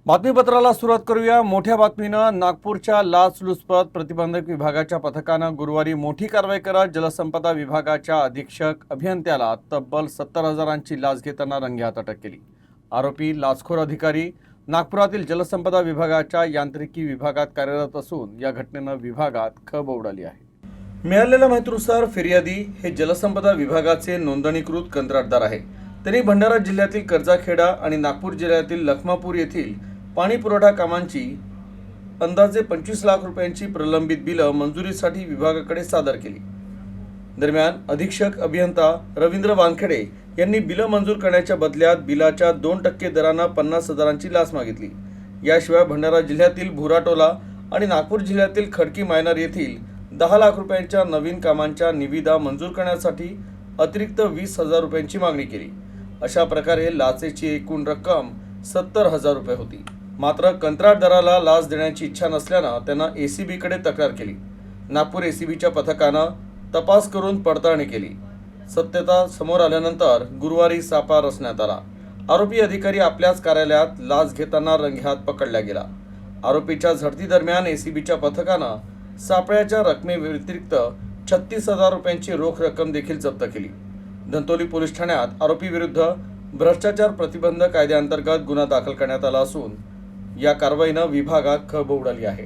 बातमीपत्राला सुरुवात करूया। मोठ्या बातमीनं नागपूरच्या लाचलुचपत प्रतिबंधक विभागाच्या पथकानं गुरुवारी मोठी कारवाई करत जलसंपदा विभागाच्या अधीक्षक अभियंत्याला तब्बल 70,000ची लाच घेताना रंगेहात अटक केली। आरोपी लाचखोर अधिकारी नागपुरातील जलसंपदा विभागाच्या यांत्रिकी विभागात कार्यरत असून या घटनेनं विभागात खळबळ उडाली आहे। मिळालेल्या माहितीनुसार फिर्यादी हे जलसंपदा विभागाचे नोंदणीकृत कंत्राटदार आहे। त्यांनी भंडारा जिल्ह्यातील कर्जाखेडा आणि नागपूर जिल्ह्यातील लखमापूर येथील पाणी पुरवठा कामांची अंदाजे 25 लाख रुपयांची प्रलंबित बिलं मंजुरीसाठी विभागाकडे सादर केली। दरम्यान अधीक्षक अभियंता रवींद्र वानखेडे यांनी बिलं मंजूर करण्याच्या बदल्यात बिलाच्या 2% दरानं 50,000ची लाच मागितली। याशिवाय भंडारा जिल्ह्यातील भुराटोला आणि नागपूर जिल्ह्यातील खडकी मायनर येथील 10 लाख रुपयांच्या नवीन कामांच्या निविदा मंजूर करण्यासाठी अतिरिक्त 20,000 रुपयांची मागणी केली। अशा प्रकारे लाचेची एकूण रक्कम 70,000 रुपये होती। मात्र कंत्राटदाराला लाच देण्याची इच्छा नसल्यानं त्यानं एसीबीकडे तक्रार केली। नागपूर एसीबीच्या पथकानं तपास करून पडताळणी केली। सत्यता समोर आल्यानंतर गुरुवारी सापळा रचण्यात आला। आरोपी अधिकारी आपल्याच कार्यालयात लाच घेताना रंगेहात पकडला गेला। आरोपीच्या झडतीदरम्यान एसीबीच्या पथकानं सापळ्याच्या रकमेव्यतिरिक्त 36,000 रुपयांची रोख रक्कम देखील जप्त केली। धंतोली पोलीस ठाण्यात आरोपीविरुद्ध भ्रष्टाचार प्रतिबंध कायद्याअंतर्गत गुन्हा दाखल करण्यात आला असून या कारवाईनं विभागात खळबळ उडाली आहे।